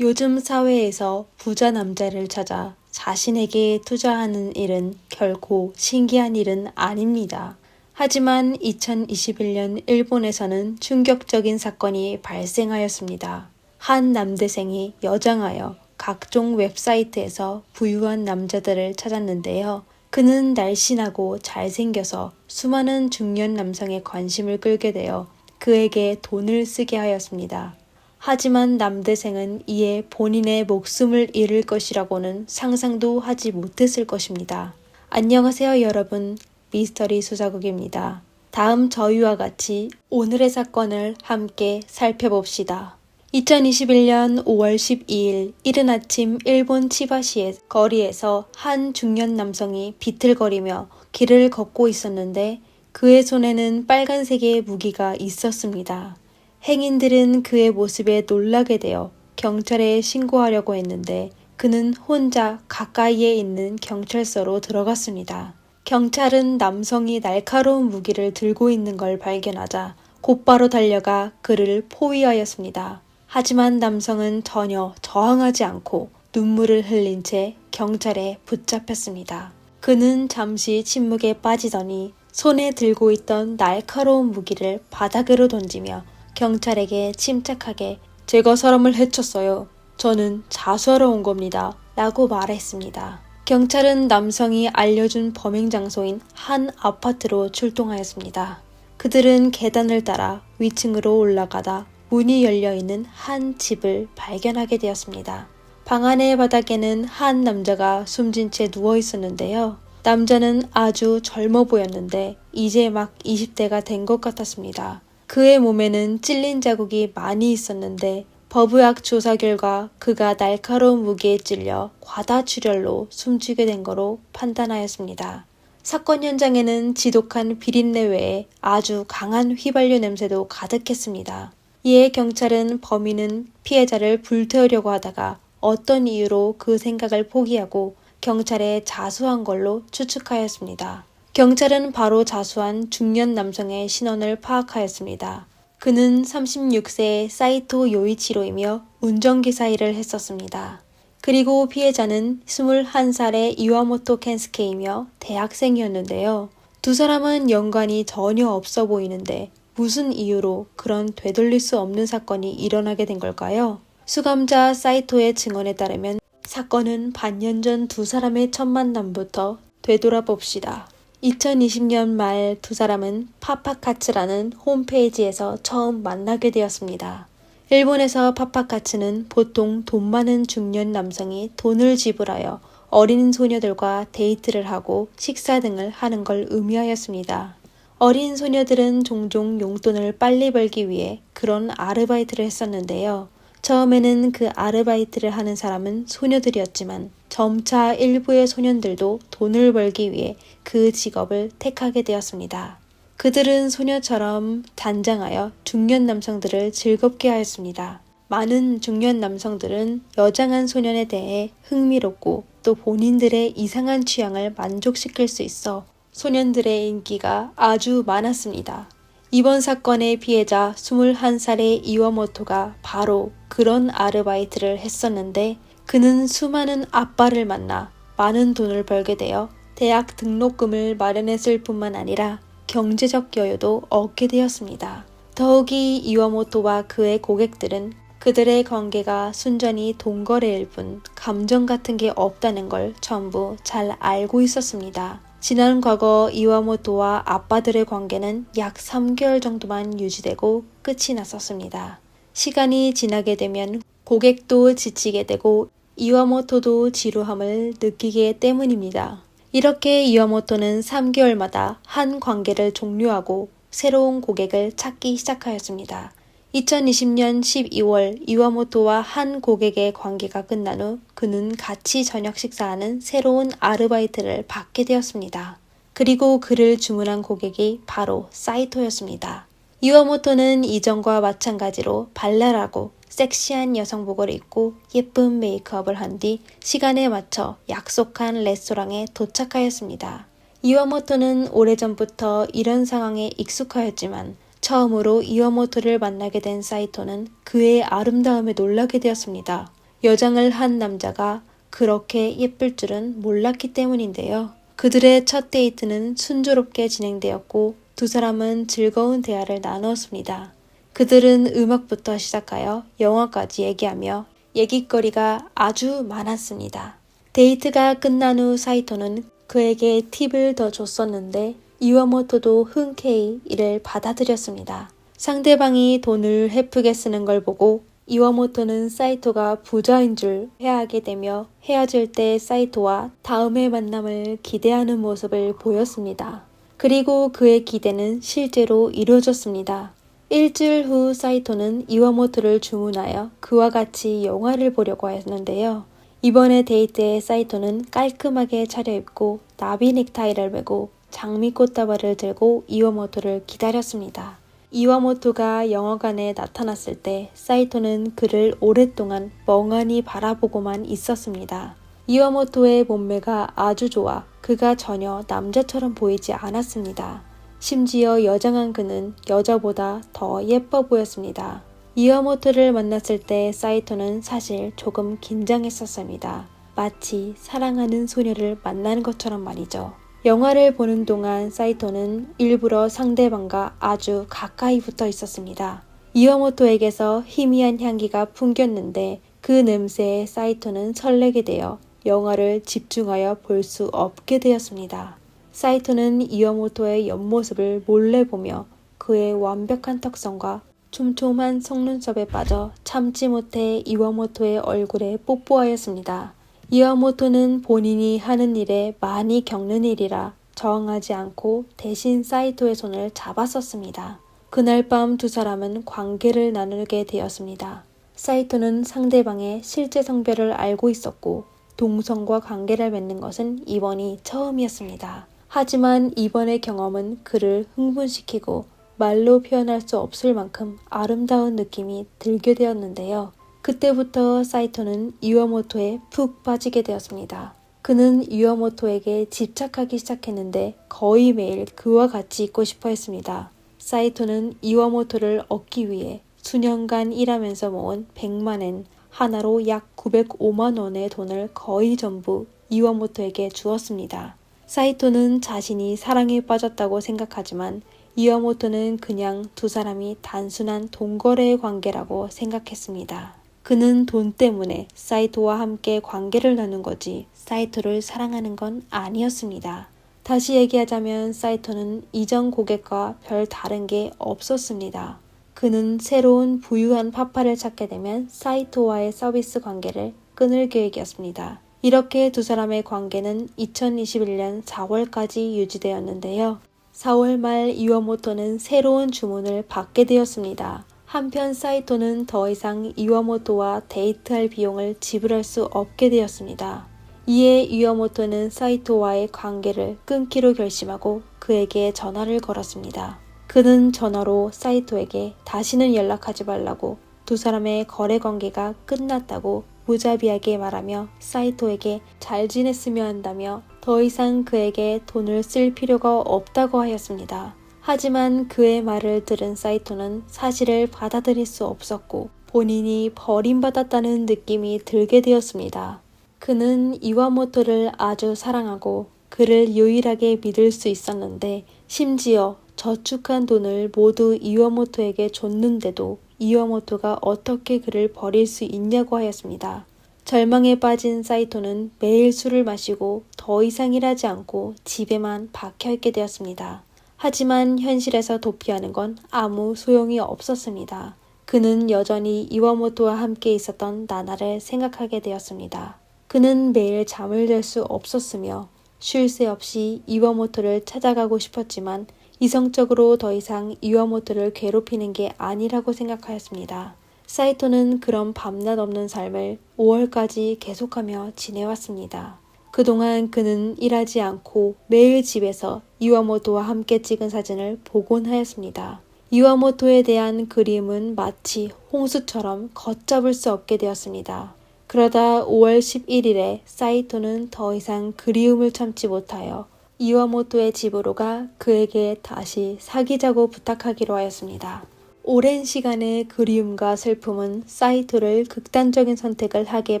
요즘 사회에서 부자 남자를 찾아 자신에게 투자하는 일은 결코 신기한 일은 아닙니다. 하지만 2021년 일본에서는 충격적인 사건이 발생하였습니다. 한 남대생이 여장하여 각종 웹사이트에서 부유한 남자들을 찾았는데요. 그는 날씬하고 잘생겨서 수많은 중년 남성의 관심을 끌게 되어 그에게 돈을 쓰게 하였습니다. 하지만 남대생은 이에 본인의 목숨을 잃을 것이라고는 상상도 하지 못했을 것입니다. 안녕하세요 여러분, 미스터리 수사국입니다. 다음 저희와 같이 오늘의 사건을 함께 살펴봅시다. 2021년 5월 12일 이른 아침 일본 치바시의 거리에서 한 중년 남성이 비틀거리며 길을 걷고 있었는데 그의 손에는 빨간색의 무기가 있었습니다. 행인들은 그의 모습에 놀라게 되어 경찰에 신고하려고 했는데 그는 혼자 가까이에 있는 경찰서로 들어갔습니다. 경찰은 남성이 날카로운 무기를 들고 있는 걸 발견하자 곧바로 달려가 그를 포위하였습니다. 하지만 남성은 전혀 저항하지 않고 눈물을 흘린 채 경찰에 붙잡혔습니다. 그는 잠시 침묵에 빠지더니 손에 들고 있던 날카로운 무기를 바닥으로 던지며 경찰에게 침착하게 제가 사람을 해쳤어요. 저는 자수하러 온 겁니다. 라고 말했습니다. 경찰은 남성이 알려준 범행 장소인 한 아파트로 출동하였습니다. 그들은 계단을 따라 위층으로 올라가다 문이 열려있는 한 집을 발견하게 되었습니다. 방 안의 바닥에는 한 남자가 숨진 채 누워 있었는데요. 남자는 아주 젊어 보였는데 이제 막 20대가 된 것 같았습니다. 그의 몸에는 찔린 자국이 많이 있었는데 법의학 조사 결과 그가 날카로운 무기에 찔려 과다출혈로 숨지게 된 거로 판단하였습니다. 사건 현장에는 지독한 비린내 외에 아주 강한 휘발유 냄새도 가득했습니다. 이에 경찰은 범인은 피해자를 불태우려고 하다가 어떤 이유로 그 생각을 포기하고 경찰에 자수한 걸로 추측하였습니다. 경찰은 바로 자수한 중년 남성의 신원을 파악하였습니다. 그는 36세의 사이토 요이치로이며 운전기사 일을 했었습니다. 그리고 피해자는 21살의 이와모토 켄스케이며 대학생이었는데요. 두 사람은 연관이 전혀 없어 보이는데 무슨 이유로 그런 되돌릴 수 없는 사건이 일어나게 된 걸까요? 수감자 사이토의 증언에 따르면 사건은 반년 전 두 사람의 첫 만남부터 되돌아봅시다. 2020년 말 두 사람은 파파카츠라는 홈페이지에서 처음 만나게 되었습니다. 일본에서 파파카츠는 보통 돈 많은 중년 남성이 돈을 지불하여 어린 소녀들과 데이트를 하고 식사 등을 하는 걸 의미하였습니다. 어린 소녀들은 종종 용돈을 빨리 벌기 위해 그런 아르바이트를 했었는데요. 처음에는 그 아르바이트를 하는 사람은 소녀들이었지만 점차 일부의 소년들도 돈을 벌기 위해 그 직업을 택하게 되었습니다. 그들은 소녀처럼 단장하여 중년 남성들을 즐겁게 하였습니다. 많은 중년 남성들은 여장한 소년에 대해 흥미롭고 또 본인들의 이상한 취향을 만족시킬 수 있어 소년들의 인기가 아주 많았습니다. 이번 사건의 피해자 21살의 이와모토가 바로 그런 아르바이트를 했었는데 그는 수많은 아빠를 만나 많은 돈을 벌게 되어 대학 등록금을 마련했을 뿐만 아니라 경제적 여유도 얻게 되었습니다. 더욱이 이와모토와 그의 고객들은 그들의 관계가 순전히 돈거래일 뿐 감정 같은 게 없다는 걸 전부 잘 알고 있었습니다. 지난 과거 이와모토와 아빠들의 관계는 약 3개월 정도만 유지되고 끝이 났었습니다. 시간이 지나게 되면 고객도 지치게 되고 이와모토도 지루함을 느끼기 때문입니다. 이렇게 이와모토는 3개월마다 한 관계를 종료하고 새로운 고객을 찾기 시작하였습니다. 2020년 12월 이와모토와 한 고객의 관계가 끝난 후 그는 같이 저녁 식사하는 새로운 아르바이트를 받게 되었습니다. 그리고 그를 주문한 고객이 바로 사이토였습니다. 이와모토는 이전과 마찬가지로 발랄하고 섹시한 여성복을 입고 예쁜 메이크업을 한 뒤 시간에 맞춰 약속한 레스토랑에 도착하였습니다. 이와모토는 오래전부터 이런 상황에 익숙하였지만 처음으로 이와모토를 만나게 된 사이토는 그의 아름다움에 놀라게 되었습니다. 여장을 한 남자가 그렇게 예쁠 줄은 몰랐기 때문인데요. 그들의 첫 데이트는 순조롭게 진행되었고 두 사람은 즐거운 대화를 나누었습니다. 그들은 음악부터 시작하여 영화까지 얘기하며 얘기거리가 아주 많았습니다. 데이트가 끝난 후 사이토는 그에게 팁을 더 줬었는데 이와모토도 흔쾌히 이를 받아들였습니다. 상대방이 돈을 헤프게 쓰는 걸 보고 이와모토는 사이토가 부자인 줄 회하게 되며 헤어질 때 사이토와 다음의 만남을 기대하는 모습을 보였습니다. 그리고 그의 기대는 실제로 이루어졌습니다. 일주일 후 사이토는 이와모토를 주문하여 그와 같이 영화를 보려고 했는데요. 이번에 데이트에 사이토는 깔끔하게 차려입고 나비 넥타이를 메고 장미꽃다발을 들고 이와모토를 기다렸습니다. 이와모토가 영화관에 나타났을 때 사이토는 그를 오랫동안 멍하니 바라보고만 있었습니다. 이와모토의 몸매가 아주 좋아 그가 전혀 남자처럼 보이지 않았습니다. 심지어 여장한 그는 여자보다 더 예뻐 보였습니다. 이와모토를 만났을 때 사이토는 사실 조금 긴장했었습니다. 마치 사랑하는 소녀를 만나는 것처럼 말이죠. 영화를 보는 동안 사이토는 일부러 상대방과 아주 가까이 붙어 있었습니다. 이와모토에게서 희미한 향기가 풍겼는데 그 냄새에 사이토는 설레게 되어 영화를 집중하여 볼 수 없게 되었습니다. 사이토는 이와모토의 옆모습을 몰래 보며 그의 완벽한 턱선과 촘촘한 속눈썹에 빠져 참지 못해 이와모토의 얼굴에 뽀뽀하였습니다. 이와모토는 본인이 하는 일에 많이 겪는 일이라 저항하지 않고 대신 사이토의 손을 잡았었습니다. 그날 밤 두 사람은 관계를 나누게 되었습니다. 사이토는 상대방의 실제 성별을 알고 있었고 동성과 관계를 맺는 것은 이번이 처음이었습니다. 하지만 이번의 경험은 그를 흥분시키고 말로 표현할 수 없을 만큼 아름다운 느낌이 들게 되었는데요. 그때부터 사이토는 이와모토에 푹 빠지게 되었습니다. 그는 이와모토에게 집착하기 시작했는데 거의 매일 그와 같이 있고 싶어 했습니다. 사이토는 이와모토를 얻기 위해 수년간 일하면서 모은 100만엔, 하나로 약 905만 원의 돈을 거의 전부 이와모토에게 주었습니다. 사이토는 자신이 사랑에 빠졌다고 생각하지만 이와모토는 그냥 두 사람이 단순한 돈거래의 관계라고 생각했습니다. 그는 돈 때문에 사이토와 함께 관계를 나눈 거지 사이토를 사랑하는 건 아니었습니다. 다시 얘기하자면 사이토는 이전 고객과 별 다른 게 없었습니다. 그는 새로운 부유한 파파를 찾게 되면 사이토와의 서비스 관계를 끊을 계획이었습니다. 이렇게 두 사람의 관계는 2021년 4월까지 유지되었는데요. 4월 말 이와모토는 새로운 주문을 받게 되었습니다. 한편 사이토는 더 이상 이와모토와 데이트할 비용을 지불할 수 없게 되었습니다. 이에 이와모토는 사이토와의 관계를 끊기로 결심하고 그에게 전화를 걸었습니다. 그는 전화로 사이토에게 다시는 연락하지 말라고 두 사람의 거래 관계가 끝났다고 무자비하게 말하며 사이토에게 잘 지냈으면 한다며 더 이상 그에게 돈을 쓸 필요가 없다고 하였습니다. 하지만 그의 말을 들은 사이토는 사실을 받아들일 수 없었고 본인이 버림받았다는 느낌이 들게 되었습니다. 그는 이와모토를 아주 사랑하고 그를 유일하게 믿을 수 있었는데 심지어 저축한 돈을 모두 이와모토에게 줬는데도 이와모토가 어떻게 그를 버릴 수 있냐고 하였습니다. 절망에 빠진 사이토는 매일 술을 마시고 더 이상 일하지 않고 집에만 박혀있게 되었습니다. 하지만 현실에서 도피하는 건 아무 소용이 없었습니다. 그는 여전히 이와모토와 함께 있었던 나나를 생각하게 되었습니다. 그는 매일 잠을 잘 수 없었으며 쉴 새 없이 이와모토를 찾아가고 싶었지만 이성적으로 더 이상 이와모토를 괴롭히는 게 아니라고 생각하였습니다. 사이토는 그런 밤낮 없는 삶을 5월까지 계속하며 지내왔습니다. 그동안 그는 일하지 않고 매일 집에서 이와모토와 함께 찍은 사진을 보곤 하였습니다. 이와모토에 대한 그리움은 마치 홍수처럼 걷잡을 수 없게 되었습니다. 그러다 5월 11일에 사이토는 더 이상 그리움을 참지 못하여 이와모토의 집으로 가 그에게 다시 사귀자고 부탁하기로 하였습니다. 오랜 시간의 그리움과 슬픔은 사이토를 극단적인 선택을 하게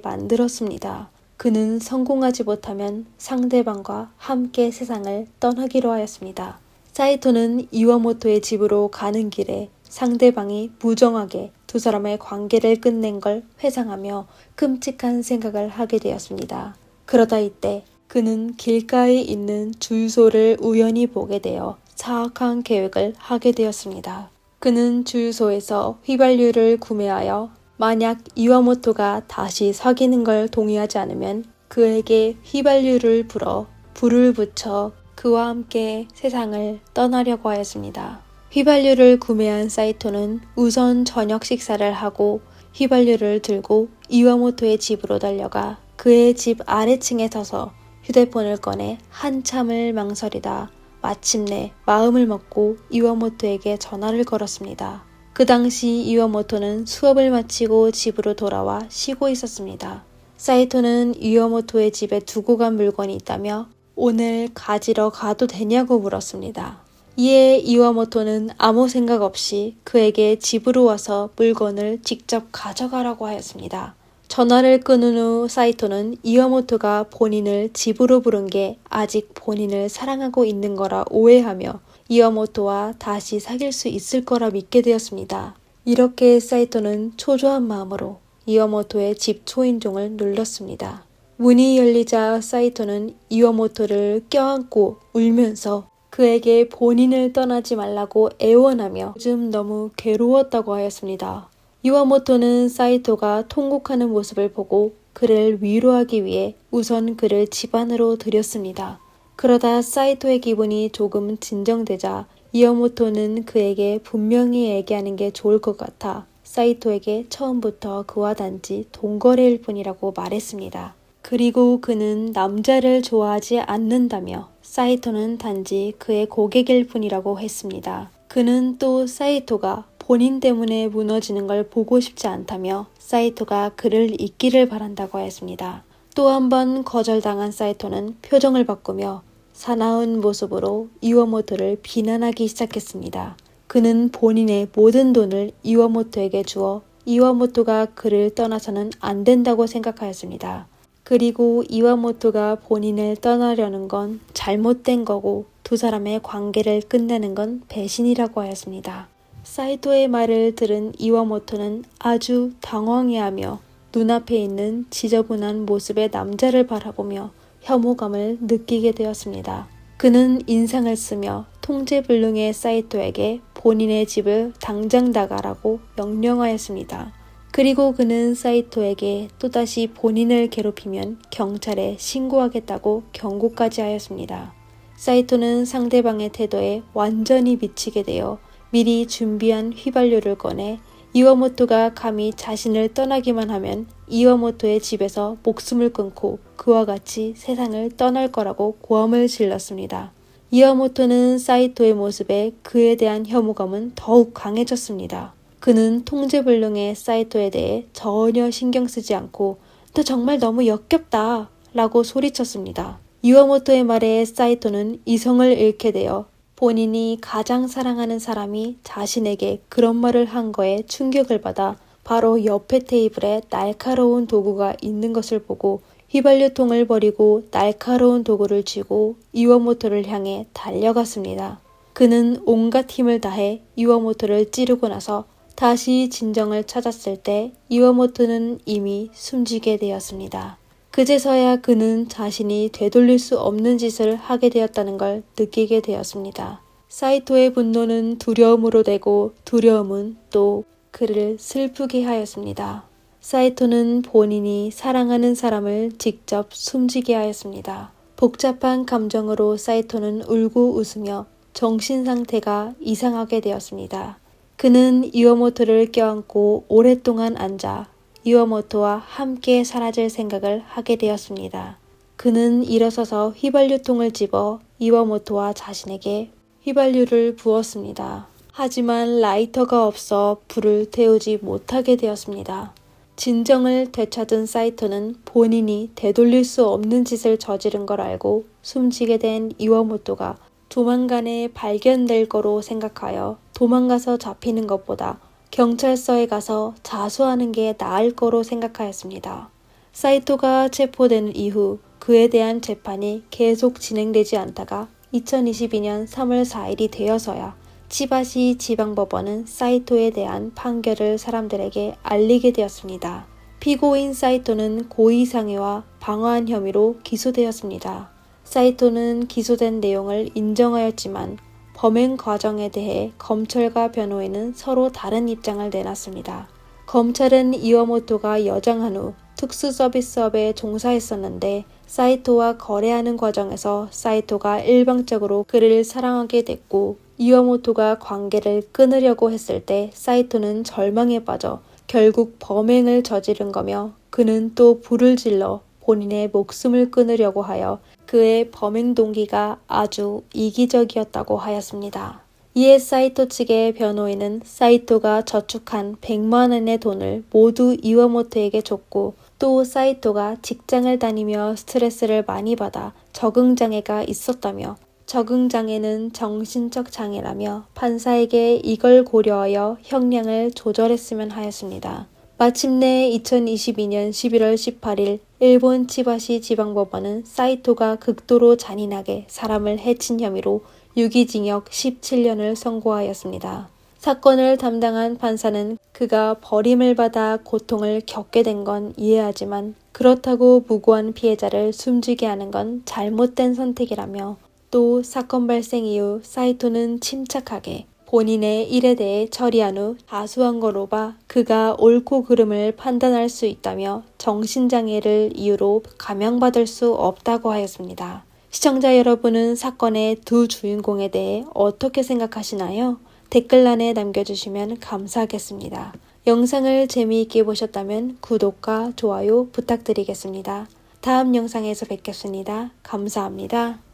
만들었습니다. 그는 성공하지 못하면 상대방과 함께 세상을 떠나기로 하였습니다. 사이토는 이와모토의 집으로 가는 길에 상대방이 무정하게 두 사람의 관계를 끝낸 걸 회상하며 끔찍한 생각을 하게 되었습니다. 그러다 이때 그는 길가에 있는 주유소를 우연히 보게 되어 사악한 계획을 하게 되었습니다. 그는 주유소에서 휘발유를 구매하여 만약 이와모토가 다시 사귀는 걸 동의하지 않으면 그에게 휘발유를 불어 불을 붙여 그와 함께 세상을 떠나려고 하였습니다. 휘발유를 구매한 사이토는 우선 저녁 식사를 하고 휘발유를 들고 이와모토의 집으로 달려가 그의 집 아래층에 서서 휴대폰을 꺼내 한참을 망설이다 마침내 마음을 먹고 이와모토에게 전화를 걸었습니다. 그 당시 이와모토는 수업을 마치고 집으로 돌아와 쉬고 있었습니다. 사이토는 이와모토의 집에 두고 간 물건이 있다며 오늘 가지러 가도 되냐고 물었습니다. 이에 이와모토는 아무 생각 없이 그에게 집으로 와서 물건을 직접 가져가라고 하였습니다. 전화를 끊은 후 사이토는 이와모토가 본인을 집으로 부른 게 아직 본인을 사랑하고 있는 거라 오해하며 이와모토와 다시 사귈 수 있을 거라 믿게 되었습니다. 이렇게 사이토는 초조한 마음으로 이와모토의 집 초인종을 눌렀습니다. 문이 열리자 사이토는 이와모토를 껴안고 울면서 그에게 본인을 떠나지 말라고 애원하며 요즘 너무 괴로웠다고 하였습니다. 이와모토는 사이토가 통곡하는 모습을 보고 그를 위로하기 위해 우선 그를 집 안으로 들였습니다. 그러다 사이토의 기분이 조금 진정되자 이와모토는 그에게 분명히 얘기하는 게 좋을 것 같아 사이토에게 처음부터 그와 단지 동거래일 뿐이라고 말했습니다. 그리고 그는 남자를 좋아하지 않는다며 사이토는 단지 그의 고객일 뿐이라고 했습니다. 그는 또 사이토가 본인 때문에 무너지는 걸 보고 싶지 않다며 사이토가 그를 잊기를 바란다고 했습니다. 또 한 번 거절당한 사이토는 표정을 바꾸며 사나운 모습으로 이와모토를 비난하기 시작했습니다. 그는 본인의 모든 돈을 이와모토에게 주어 이와모토가 그를 떠나서는 안 된다고 생각하였습니다. 그리고 이와모토가 본인을 떠나려는 건 잘못된 거고 두 사람의 관계를 끝내는 건 배신이라고 하였습니다. 사이토의 말을 들은 이와모토는 아주 당황해하며 눈앞에 있는 지저분한 모습의 남자를 바라보며 혐오감을 느끼게 되었습니다. 그는 인상을 쓰며 통제불능의 사이토에게 본인의 집을 당장 나가라고 명령하였습니다. 그리고 그는 사이토에게 또다시 본인을 괴롭히면 경찰에 신고하겠다고 경고까지 하였습니다. 사이토는 상대방의 태도에 완전히 미치게 되어 미리 준비한 휘발유를 꺼내 이와모토가 감히 자신을 떠나기만 하면 이와모토의 집에서 목숨을 끊고 그와 같이 세상을 떠날 거라고 고함을 질렀습니다. 이와모토는 사이토의 모습에 그에 대한 혐오감은 더욱 강해졌습니다. 그는 통제불능의 사이토에 대해 전혀 신경 쓰지 않고 너 정말 너무 역겹다 라고 소리쳤습니다. 이와모토의 말에 사이토는 이성을 잃게 되어 본인이 가장 사랑하는 사람이 자신에게 그런 말을 한 거에 충격을 받아 바로 옆에 테이블에 날카로운 도구가 있는 것을 보고 휘발유통을 버리고 날카로운 도구를 쥐고 이와모토를 향해 달려갔습니다. 그는 온갖 힘을 다해 이와모토를 찌르고 나서 다시 진정을 찾았을 때 이와모토는 이미 숨지게 되었습니다. 그제서야 그는 자신이 되돌릴 수 없는 짓을 하게 되었다는 걸 느끼게 되었습니다. 사이토의 분노는 두려움으로 되고 두려움은 또 그를 슬프게 하였습니다. 사이토는 본인이 사랑하는 사람을 직접 숨지게 하였습니다. 복잡한 감정으로 사이토는 울고 웃으며 정신 상태가 이상하게 되었습니다. 그는 이와모토를 껴안고 오랫동안 앉아 이와모토와 함께 사라질 생각을 하게 되었습니다. 그는 일어서서 휘발유통을 집어 이와모토와 자신에게 휘발유를 부었습니다. 하지만 라이터가 없어 불을 태우지 못하게 되었습니다. 진정을 되찾은 사이토는 본인이 되돌릴 수 없는 짓을 저지른 걸 알고 숨지게 된 이와모토가 조만간에 발견될 거로 생각하여 도망가서 잡히는 것보다 경찰서에 가서 자수하는 게 나을 거로 생각하였습니다. 사이토가 체포된 이후 그에 대한 재판이 계속 진행되지 않다가 2022년 3월 4일이 되어서야 치바시 지방법원은 사이토에 대한 판결을 사람들에게 알리게 되었습니다. 피고인 사이토는 고의상해와 방화한 혐의로 기소되었습니다. 사이토는 기소된 내용을 인정하였지만 범행 과정에 대해 검찰과 변호인은 서로 다른 입장을 내놨습니다. 검찰은 이와모토가 여장한 후 특수서비스업에 종사했었는데 사이토와 거래하는 과정에서 사이토가 일방적으로 그를 사랑하게 됐고 이와모토가 관계를 끊으려고 했을 때 사이토는 절망에 빠져 결국 범행을 저지른 거며 그는 또 불을 질러 본인의 목숨을 끊으려고 하여 그의 범행 동기가 아주 이기적이었다고 하였습니다. 이에 사이토 측의 변호인은 사이토가 저축한 100만 원의 돈을 모두 이와모토에게 줬고 또 사이토가 직장을 다니며 스트레스를 많이 받아 적응장애가 있었다며 적응장애는 정신적 장애라며 판사에게 이걸 고려하여 형량을 조절했으면 하였습니다. 마침내 2022년 11월 18일 일본 치바시 지방법원은 사이토가 극도로 잔인하게 사람을 해친 혐의로 유기징역 17년을 선고하였습니다. 사건을 담당한 판사는 그가 버림을 받아 고통을 겪게 된 건 이해하지만 그렇다고 무고한 피해자를 숨지게 하는 건 잘못된 선택이라며 또 사건 발생 이후 사이토는 침착하게 본인의 일에 대해 처리한 후 자수한 거로 봐 그가 옳고 그름을 판단할 수 있다며 정신장애를 이유로 감형받을 수 없다고 하였습니다. 시청자 여러분은 사건의 두 주인공에 대해 어떻게 생각하시나요? 댓글란에 남겨주시면 감사하겠습니다. 영상을 재미있게 보셨다면 구독과 좋아요 부탁드리겠습니다. 다음 영상에서 뵙겠습니다. 감사합니다.